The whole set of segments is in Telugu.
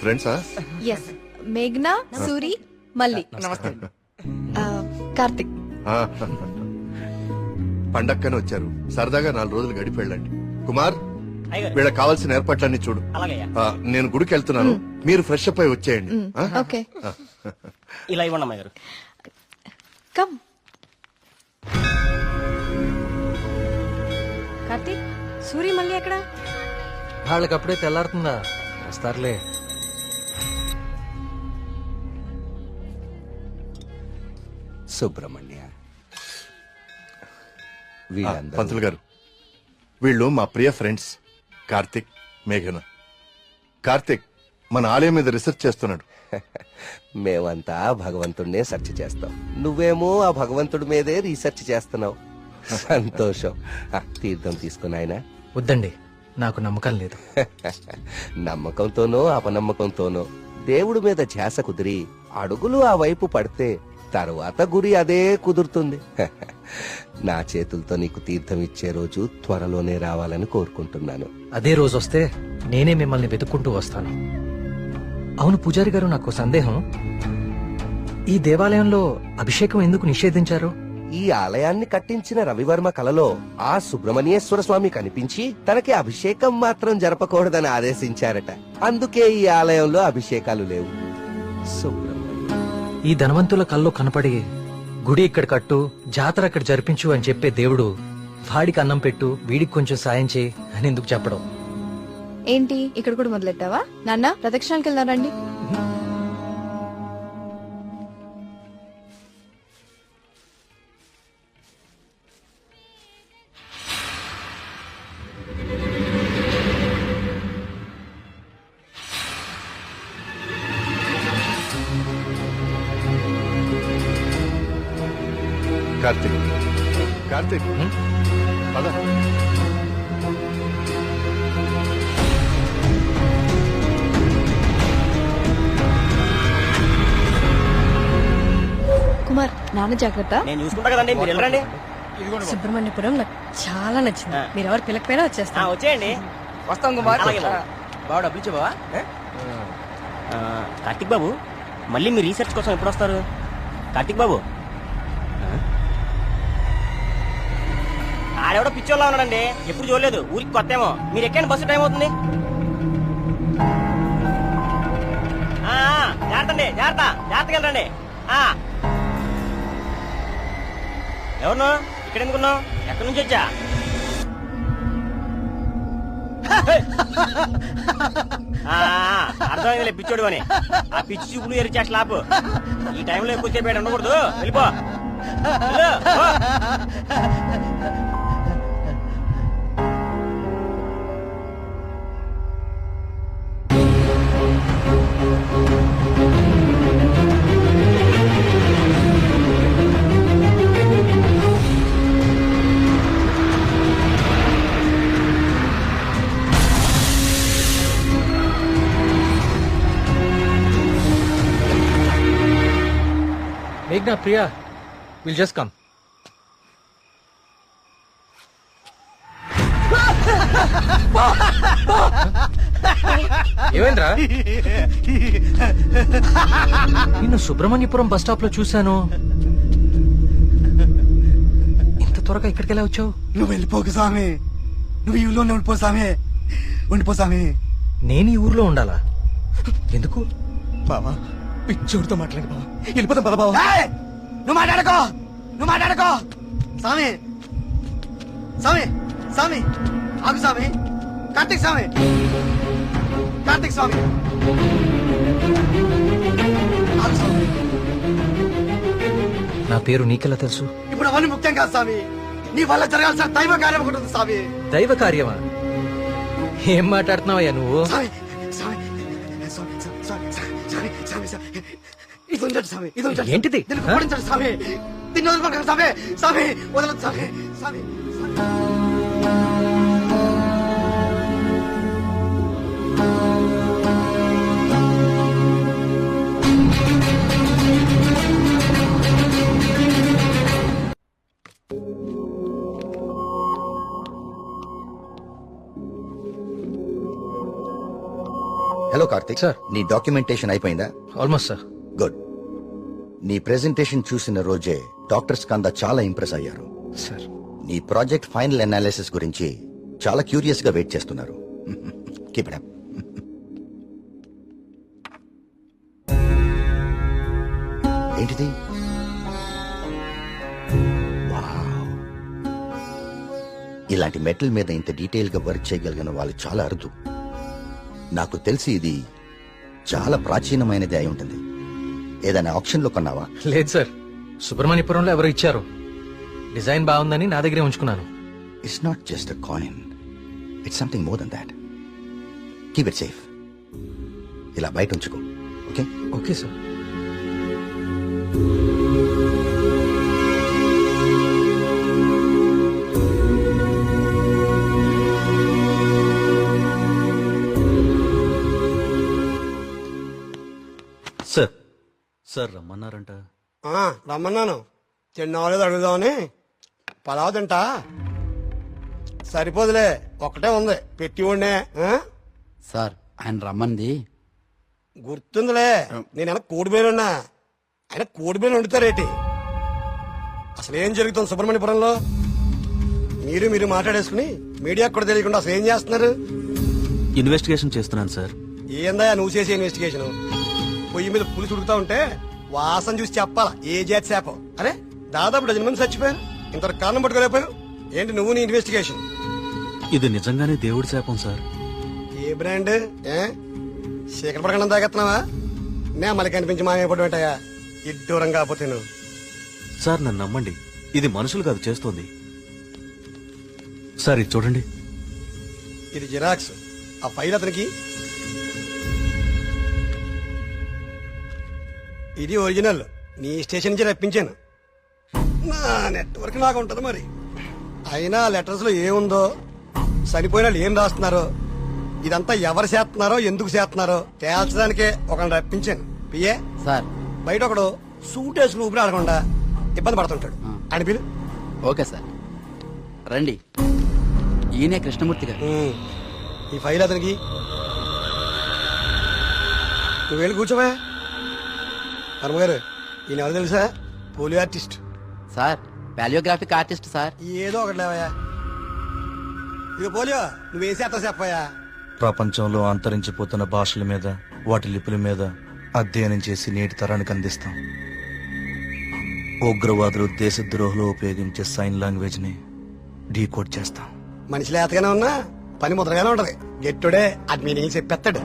ఫ్రెండ్సా? ఎస్, మేఘ్నా, సూరి, మల్లి. నమస్తే. కార్తిక్. పండక్కని వచ్చారు, సరదాగా 4 రోజులు గడిపి వెళ్ళండి. కుమార్, అయ్యగారు. వీళ్ళకి కావాల్సిన ఏర్పాట్లన్నీ చూడు. అలాగయ్యా. నేను గుడికి వెళ్తున్నాను, మీరు ఫ్రెష్ అప్ అయి వచ్చేయండి. ఓకే, ఇలా ఇవ్వండి అమ్మాయి గారు. కమ్. కార్తిక్, సూరి, మల్లి ఎక్కడ? వాళ్ళకి అప్పుడే తెల్లారుతుందా? వస్తారులే. సుబ్రహ్మణ్య, పంతులు గారు, వీళ్ళు మా ప్రియ ఫ్రెండ్స్ కార్తిక్, మేఘన. కార్తిక్ మన ఆలయం మీద రీసెర్చ్ చేస్తున్నాడు. మేమంతా భగవంతుడినే సెర్చ్ చేస్తాం, నువ్వేమో ఆ భగవంతుడి మీదే రీసెర్చ్ చేస్తున్నావు. సంతోషం. తీర్థం తీసుకుని ఆయన. వద్దండి, నాకు నమ్మకం లేదు. నమ్మకంతోనో అపనమ్మకంతోనో దేవుడి మీద ధ్యాస కుదిరి అడుగులు ఆ వైపు పడితే తరువాత గురి అదే కుదురుతుంది. నా చేతులతో నీకు తీర్థం ఇచ్చే రోజు త్వరలోనే రావాలని కోరుకుంటున్నాను. అదే రోజు వస్తే నేనే మిమ్మల్ని వెతుక్కుంటూ వస్తాను. అవును పూజారి గారు, నాకు సందేహం. ఈ దేవాలయంలో అభిషేకం ఎందుకు నిషేధించారు? ఈ ఆలయాన్ని కట్టించిన రవివర్మ కలలో ఆ సుబ్రహ్మణ్యేశ్వర స్వామి కనిపించి తనకి అభిషేకం మాత్రం జరపకూడదని ఆదేశించారట. అందుకే ఈ ఆలయంలో అభిషేకాలు లేవు. సుబ్రహ్మణ్య, ఈ ధనవంతుల కల్లో కనపడి గుడి ఇక్కడ కట్టు, జాతర అక్కడ జరిపించు అని చెప్పే దేవుడు వాడికి అన్నం పెట్టు, వీడికి కొంచెం సాయం చేయి అని ఎందుకు చెప్పడం? ఏంటి ఇక్కడ కూడా మొదలెట్టావా? నాన్న, ప్రదక్షిణాలకు వెళ్దారండి. కార్తిక్, కార్తిక్, పద. కుమార్, నాన్న జాగ్రత్త. నేను చూసుకుంటా కదండి, మీరు వెళ్ళండి. సుబ్రహ్మణ్యపురం నాకు చాలా నచ్చింది. మీరు ఎవరు పిలకపోయినా వచ్చేస్తా. వచ్చేయండి. వస్తాం కుమార్. అలాగే బాబు. బావ డబ్బులు ఇచ్చావా? కార్తిక్ బాబు, మళ్ళీ మీ రీసెర్చ్ కోసం ఎప్పుడు వస్తారు? కార్తిక్ బాబు, ఆడెవడో పిచ్చోళ్ళ ఉన్నాడండి, ఎప్పుడు చూడలేదు, ఊరికి కొత్త ఏమో. మీరు ఎక్కండి, బస్సు టైం అవుతుంది. జాగ్రత్త అండి, జాగ్రత్త, జాగ్రత్తగా వెళ్ళండి. ఎవరు ఇక్కడ ఎందుకున్నావు? ఎక్కడి నుంచి వచ్చా? అర్థమైందిలే పిచ్చోడు అని. ఆ పిచ్చి చూపులు ఎరిచా స్లాప్. ఈ టైంలో ఎక్కువ సేపు ఉండకూడదు, వెళ్ళిపో. వెళ్ళు, పో. మేఘ్నా, ప్రియా, విల్ జస్ట్ కమ్. ఏమైందిరా? నిన్ను సుబ్రహ్మణ్యపురం బస్ స్టాప్ లో చూశాను. ఇంత త్వరగా ఇక్కడికి ఎలా వచ్చావు? నువ్వు వెళ్ళిపోకు స్వామి, నువ్వు ఈ ఊళ్ళోనే ఉండిపో స్వామి, ఉండిపో స్వామి. నేను ఈ ఊర్లో ఉండాలా? ఎందుకు? బావా, పిచ్చోడితో మాట్లాడి బావా, వెళ్ళిపోతాం పద బావా. నువ్వు మాట్లాడుకో, నువ్వు మాట్లాడుకో. స్వామి, స్వామి, స్వామి, ఆగు స్వామి. కార్తీక్ స్వామి, కార్తీక్ స్వామి, ఆగు స్వామి. నా పేరు నీకెలా తెలుసు? ఇప్పుడు అవన్నీ ముఖ్యం కాదు స్వామి, నీ వల్ల జరగాల్సిన దైవ కార్యం ఒకటి ఉంది స్వామి. దైవ కార్యమా? ఏం మాట్లాడుతున్నావయ్యా నువ్వు? స్వామి, స్వామి, స్వామి, స్వామి, స్వామి, స్వామి, స్వామి, ఇది ఉంచండి స్వామి, ఇది ఉంచండి. ఏంటిది? దీన్ని కుమ్మరించండి స్వామి, దీన్ని వదలకండి స్వామి, స్వామి, వదలదు స్వామి, స్వామి. Hello hello Karthik sir. నీ డాక్యుమెంటేషన్ అయిపోయిందా? Almost sir. గుడ్. నీ ప్రెజెంటేషన్ చూసిన రోజే డాక్టర్స్ కందా చాలా ఇంప్రెస్ అయ్యారు. సార్ నీ ప్రాజెక్ట్ ఫైనల్ అనాలిసిస్ గురించి చాలా క్యూరియస్ గా వెయిట్ చేస్తున్నారు. Keep it up. ఏంటిది? వావ్. ఇలాంటి మెటల్ మీద ఇంత డీటెయిల్ గా వర్క్ చేయగలిగిన వాళ్ళు చాలా అరుదు. నాకు తెలిసి ఇది చాలా ప్రాచీనమైనది అయి ఉంటుంది. ఏదైనా ఆప్షన్ లో కొన్నావా? లేదు సార్, సుబ్రహ్మణ్యపురంలో ఎవరు ఇచ్చారు. డిజైన్ బాగుందని నా దగ్గరే ఉంచుకున్నాను. It's not just a coin, it's something more than that. Keep it safe. ఇలా బయట ఉంచుకో. Okay? Okay sir. Sir sir రమ్మన్నారంట. రమ్మన్నాను. తిన్నావాలేదు అడుగుదామని. పలావ్ తింటా. సరిపోదులే, ఒక్కటే ఉంది పెట్టి ఉండే. సార్ ఆయన రమ్మంది. గుర్తుందిలే, నేను కోడిబేలున్నా. ఆయన కోడిబేలు వండుతారేటి? అసలు ఏం జరుగుతుంది సుబ్రహ్మణ్యపురంలో? మీరు మాట్లాడేసుకుని మీడియాకు కూడా తెలియకుండా అసలు ఏం చేస్తున్నారు? ఇన్వెస్టిగేషన్ చేస్తున్నాను సార్. ఏందా నువ్వు చేసే ఇన్వెస్టిగేషన్? పొయ్యి మీద పులుసు ఉడుకుతా ఉంటే వాసన చూసి చెప్పాలా ఏ జాతి శాపం? అరే దాదాపు డజన్ మంది చచ్చిపోయారు, ఇంతవరకు కారణం పట్టుకోలేకపోయావు. ఏంటి నువ్వు నీ ఇన్వెస్టిగేషన్? ఇది నిజంగానే దేవుడి శాపం సార్. ఏ బ్రాండ్? శేఖర పడకుండా తాగెత్తున్నావా? నే మళ్ళీ కనిపించి మాయపడి పెట్టాయా ఇడ్డూరం కాకపోతే నువ్వు. సార్ నన్ను నమ్మండి, ఇది మనుషులు కాదు చేస్తోంది. సార్ ఇది చూడండి. ఇది జిరాక్స్. ఆ ఫైల్ అతనికి. ఇది ఒరిజినల్. నీ స్టేషన్ నుంచి రప్పించాను. నా నెట్వర్క్ నాకు ఉంటది మరి. అయినా లెటర్స్ లో ఏముందో, చనిపోయిన వాళ్ళు ఏం రాస్తున్నారో, ఇదంతా ఎవరు చేస్తున్నారో ఎందుకు చేస్తున్నారో తేల్చడానికే ఒకరిని రప్పించాను. పిఏ సార్ బయట ఒకడు సూట్ వేసుకుని ఊపిరి ఆడకుండా ఇబ్బంది పడుతుంటాడు. అని పిలు. ఓకే సార్ రండి. ఈయనే కృష్ణమూర్తి గారు. ఈ ఫైల్ అతనికి. నువ్వు వెళ్ళి కూర్చోవా. హనుమగారు, ఈయన ఎవరు తెలుసా? Polio artist. Sir paleographic artist sir. ఏదో ఒకటి లేవయా. ఇక పోలియో నువ్వేం చేస్తా చెప్పయా. ప్రపంచంలో అంతరించిపోతున్న భాషల మీద, వాటి లిపుల మీద అధ్యయనం చేసి నేటి తరానికి అందిస్తాం. ఉగ్రవాదులు దేశద్రోహులు ఉపయోగించే సైన్ లాంగ్వేజ్ ని డీకోడ్ చేస్తాం. మనిషి లేతగానే ఉన్నా పని ముద్రగానే ఉంటది. గెట్టుడే అది మీనింగ్ చెప్పేస్తాడు.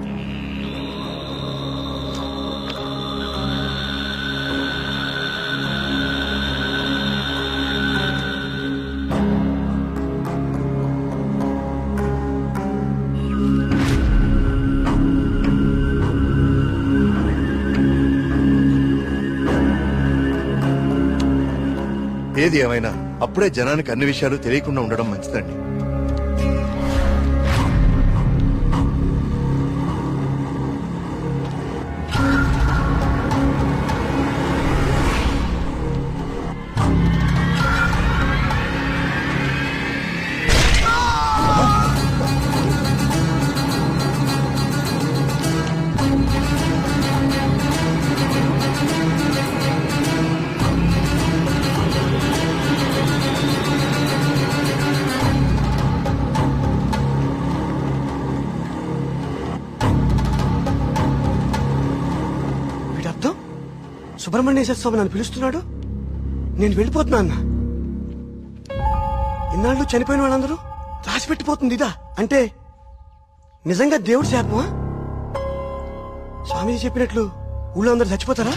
ఏది ఏమైనా అప్పుడే జనానికి అన్ని విషయాలు తెలియకుండా ఉండడం మంచిదండి. వీడర్థం సుబ్రహ్మణ్యేశ్వర స్వామి నన్ను పిలుస్తున్నాడు. నేను వెళ్ళిపోతున్నా. ఇన్నాళ్ళు చనిపోయిన వాళ్ళందరూ రాసి పెట్టిపోతుంది ఇదా? అంటే నిజంగా దేవుడి శాపమా? స్వామీజీ చెప్పినట్లు ఊళ్ళో అందరు చచ్చిపోతారా?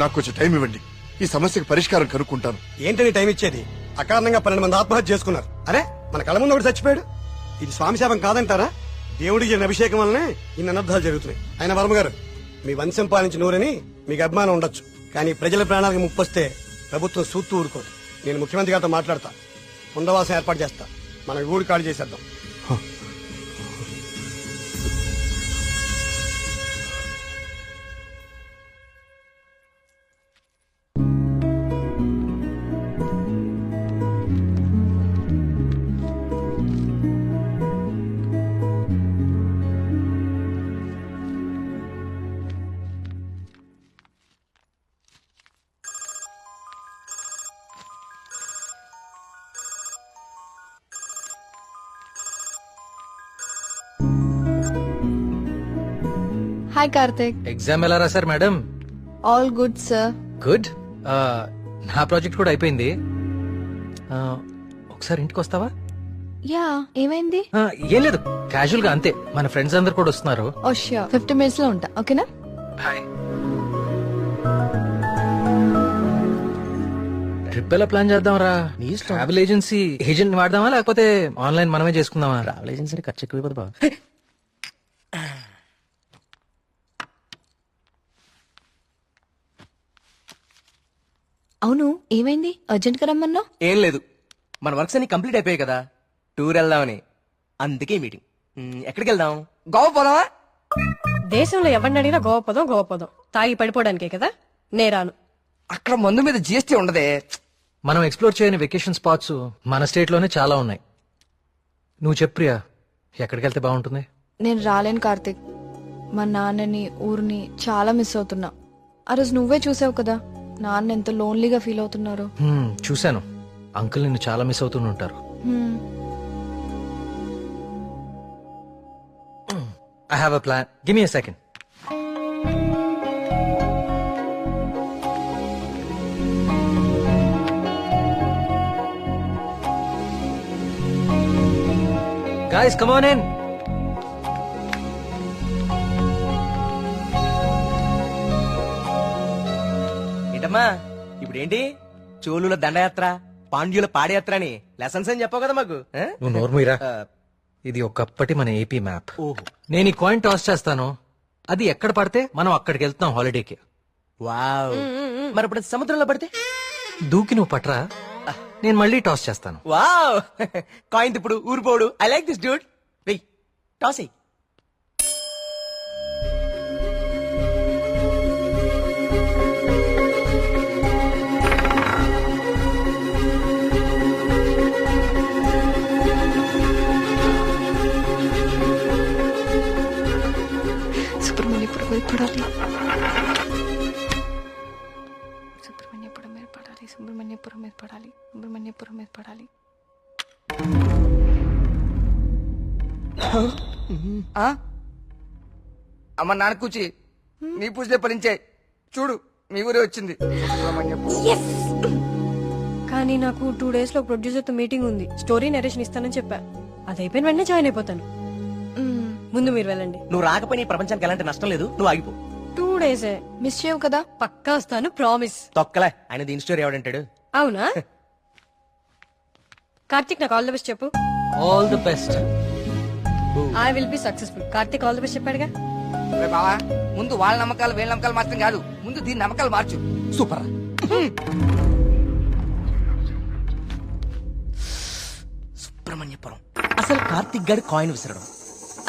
నాకు కొంచెం టైం ఇవ్వండి, ఈ సమస్యకు పరిష్కారం కనుక్కుంటాను. ఏంటని టైం ఇచ్చేది? అకారణంగా 12 మంది ఆత్మహత్య చేసుకున్నారు. అరే మన కళ్ళ ముందు ఒకటి చచ్చిపోయాడు. ఇది స్వామి శాపం కాదంటారా? దేవుడికి జరిగిన అభిషేకం వల్లనే ఇన్ని అనర్థాలు జరుగుతున్నాయి. ఆయన వర్మ గారు, మీ వంశం పాలించి నూరని మీకు అభిమానం ఉండొచ్చు, కానీ ప్రజల ప్రాణాలకు ముప్పొస్తే ప్రభుత్వం సూత్తూ ఊరుకోదు. నేను ముఖ్యమంత్రి గారితో మాట్లాడతా, పునరావాసం ఏర్పాటు చేస్తా. మనం ఊడి ఖాళీ చేసేద్దాం. హాయ్ కార్తిక్. ఎగ్జామ్ ఎలా రాశారు madam? All good sir. Good. నా ప్రాజెక్ట్ కూడా అయిపోయింది. ఒకసారి ఇంటికి వస్తావా? యా, ఏమైంది? ఏం లేదు, క్యాజువల్ గా అంతే. మన ఫ్రెండ్స్ అందరు కూడా వస్తున్నారు. ఓ ష్యూర్, 50 minutes లో ఉంటా. ఓకేనా? ట్రిప్ ఎలా ప్లాన్ చేద్దాం రా? ట్రావెల్ ఏజెన్సీ ఏజెంట్ వాడదామా లేకపోతే ఆన్లైన్ మనమే చేసుకుందామా? ట్రావెల్ ఏజెన్సీ ఖర్చు ఎక్కువ బాబా. అవును, ఏమైంది? అర్జెంట్ గా రమ్మన్నావు? ఏం లేదు, మన వర్క్స్ అన్ని కంప్లీట్ అయిపోయాయి కదా, టూర్ వెళ్దామని. అందుకే మీటింగ్. ఎక్కడికి వెళ్దాం? గోవా పోదామా? దేశంలో ఎవరిని అడిగినా గోవా పదం తాగి పడిపోవడానికే కదా. నేరాను. అక్కడ మందు మీద జిఎస్టీ ఉండదే. మనం ఎక్స్ప్లోర్ చేయని వెకేషన్ స్పాట్స్ మన స్టేట్ లోనే చాలా ఉన్నాయి. నువ్వు చెప్పు ప్రియా, ఎక్కడికి వెళ్తే బాగుంటుంది? నేను రాలేను కార్తిక్. మా నాన్నని ఊరిని చాలా మిస్ అవుతున్నా. ఆ రోజు నువ్వే చూసావు కదా నాన్న ఎంత లోన్లీగా ఫీల్ అవుతున్నారు. చూశాను. అంకుల్ నిన్ను చాలా మిస్ అవుతూ ఉంటారు. I have a plan. Give me a second. Guys, come on in. ఏంటమ్మా ఇప్పుడేంటి? చోళుల దండయాత్ర, పాండ్యుల పాదయాత్ర అని లెసన్స్ అని చెప్పావు కదా మాకు. నువ్వు నోర్మూయిరా. ఇది ఒకప్పటి మన ఏపీ మ్యాప్. ఓహో. నేను ఈ కాయిన్ టాస్ చేస్తాను, అది ఎక్కడ పడితే మనం అక్కడికి వెళ్తాం హాలిడేకి. వావ్. మరి ఇప్పుడు సముద్రంలో పడితే? దూకి నువ్వు పట్రా, నేను మళ్ళీ టాస్ చేస్తాను. వావ్. కాయిన్ ఇప్పుడు ఊరిపోడు. I like this dude. వెయ్, టాస్ ఎయ్. సుబ్రహ్మణ్యపురం మీద పడాలి. సుబ్రహ్మణ్యపురం మీద పడాలి. సుబ్రహ్మణ్యపురం మీద పడాలి. సుబ్రహ్మణ్యపురం మీద పడాలి. అమ్మ నాన్న కూచి నీ పూజలే ఫలించాయి. చూడు మీ ఊరే వచ్చింది. కానీ నాకు 2 days లో ప్రొడ్యూసర్ తో మీటింగ్ ఉంది. స్టోరీ నరేషన్ ఇస్తానని చెప్పా. అది అయిపోయిన వెంటనే జాయిన్ అయిపోతాను. ముందు మీరు వెళ్ళండి. నువ్వు రాకపోయినా ఈ ప్రపంచానికి ఎలాంటి నష్టం లేదు. నువ్వు ఆగిపో. 2 days మిస్ చేయవు కదా? పక్కా వస్తాను, ప్రామిస్. తొక్కలే, ఆయన దీని స్టోరీ ఎవడంటాడు? అవునా? కార్తిక్ నాకు ఆల్ ది బెస్ట్ చెప్పు. All the best. I will be successful. Karthik all the best చెప్పాడుగా. బావా, ముందు వాళ్ళ నమ్మకాలు వీళ్ళ నమ్మకాలు మార్చడం కాదు, ముందు దీని నమ్మకాలు మార్చు. సూపర్. సుబ్రహ్మణ్యపురం. అసలు కార్తిక్ గారి కాయిన్ విసరడం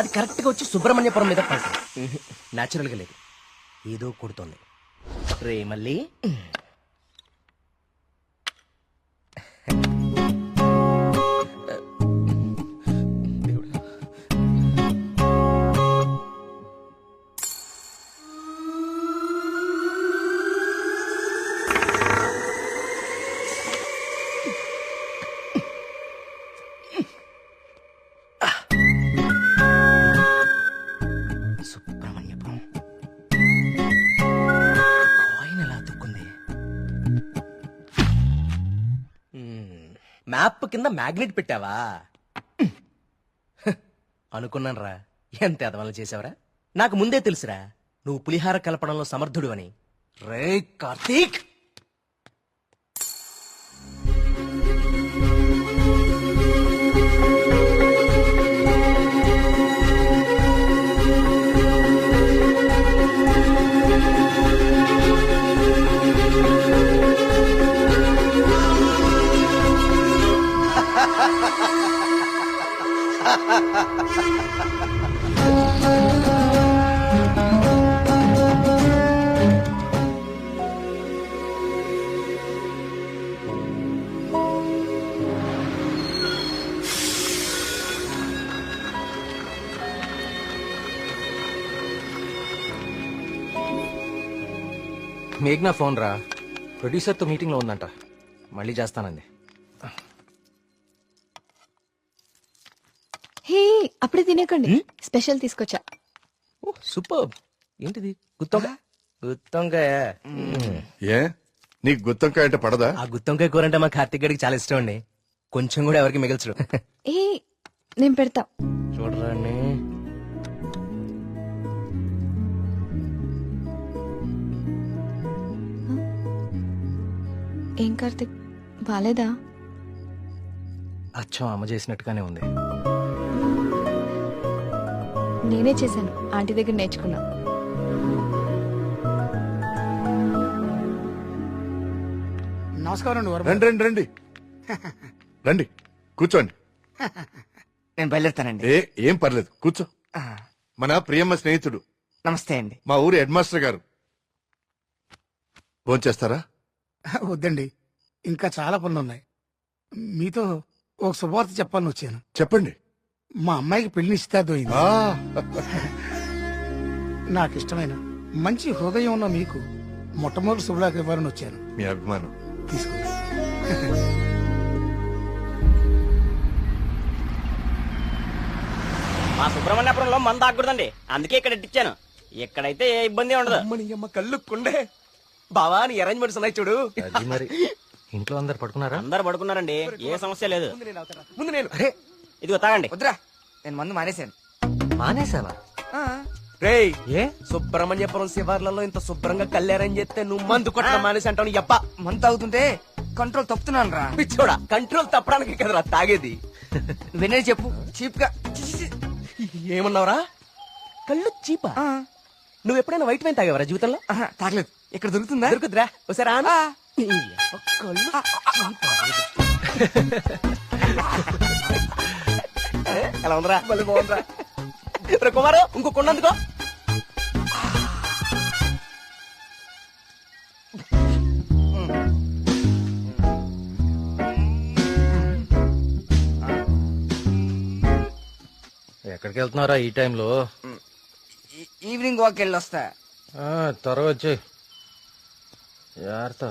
అది కరెక్ట్ గా వచ్చి సుబ్రహ్మణ్యపురం మీద పడుతుంది. నాచురల్ గా లేదు, ఏదో కొడుతోంది. రే మళ్ళీ సుబ్రహ్మణ్యపురం కాయిన్ ఎలా అతుక్కుంది? మ్యాప్ కింద మ్యాగ్నెట్ పెట్టావా? అనుకున్నాను రా, ఎంత ఎదవలు చేసావరా. నాకు ముందే తెలుసురా నువ్వు పులిహార కలపడంలో సమర్థుడు అని. రే కార్తీక్, మేఘ్నా ఫోన్ రా, ప్రొడ్యూసర్ తో మీటింగ్ లో ఉందంట, మళ్ళీ చేస్తానంది. హే, అప్పుడే తినేకండి, స్పెషల్ తీసుకొచ్చా. సూపర్. ఏంటిది గుత్తొంకాయ గుత్తొంకాయ ఏ నీకు గుత్తొంకాయ అంటే పడదా? ఆ గుత్తొంకాయ కూర అంటే మా కార్తిక్ గడికి చాలా ఇష్టం అండి. కొంచెం కూడా ఎవరికి మిగల్చడు. ఏ నేను పెడతా. చూడరాండి. ఏం కార్తిక్ బాలేదా? అచ్చం అమ్మ చేసినట్టుగానే ఉంది. నేనే చేశాను, ఆంటీ దగ్గర నేర్చుకున్నా. నమస్కారం అండి వరమ. రండి రండి రండి రండి కూర్చోండి. నేను బయలుదేరుతానండి. ఏం పర్లేదు కూర్చో. మన ప్రియమ్మ స్నేహితుడు, నమస్తే అండి. మా ఊరి హెడ్ మాస్టర్ గారు. భోంచేస్తారా? వద్దండి, ఇంకా చాలా పనులు ఉన్నాయి. మీతో ఒక శుభవార్త చెప్పాలని వచ్చాను. చెప్పండి. మా అమ్మాయికి పెళ్లి నిశ్చితార్థమైంది. ఆ, నాకు ఇష్టమైన మంచి హృదయం ఉన్న మీకు మొట్టమొదటి శుభలాకి ఇవ్వాలని వచ్చాను. మీ అభిమానం. తీసుకోండి. మా సుబ్రహ్మణ్యపురంలో మంద ఆగకూడదండి, అందుకే ఇక్కడ ఇట్టించాను. ఇక్కడైతే ఏ ఇబ్బంది ఉండదు. అమ్మని అమ్మ కళ్ళు కుండే. బావా నీ అరేంజ్మెంట్స్ ఉన్నాయి చూడు. అది మరి ఇంట్లో అందరు పడుకున్నారా? అందరు పడుకున్నారండి, ఏ సమస్య లేదు. ముందు నేను ఇదిగో తాగండి. వద్దురా, నేను మందు మానేశాను. మానేసావా? రేయ్ ఏ సుబ్రహ్మణ్యపురం శివార్లలో ఇంత శుభ్రంగా కళ్ళు అరేంజ్ చేస్తే నువ్వు మందు కొట్టడం మానేసి అంటావు. నీ అబ్బా మందు తాగుతుంటే కంట్రోల్ తప్పుతున్నాను రా. పిచ్చోడా, కంట్రోల్ తప్పడానికి కదరా తాగేది. వినే చెప్పు చీప్ గా. ఏమన్నావురా? కళ్ళు చీపా? నువ్వు ఎప్పుడైనా వైట్ వైన్ తాగేవరా జీవితంలో? తాగలేదు. ఇక్కడ దొరుకుతుందా? దొరుకుతురా ఒకసారి ఆను. కళ్ళు చీపా? ఎలా ఉందిరా? మళ్ళీ బాగుందిరా. రే కుమారు, ఇంకో కొండందుకో. ఎక్కడికి వెళ్తున్నారా ఈ టైంలో? ఈవినింగ్ వాక్ వెళ్ళి వస్తా. త్వరగా వచ్చి జాగ్రత్త.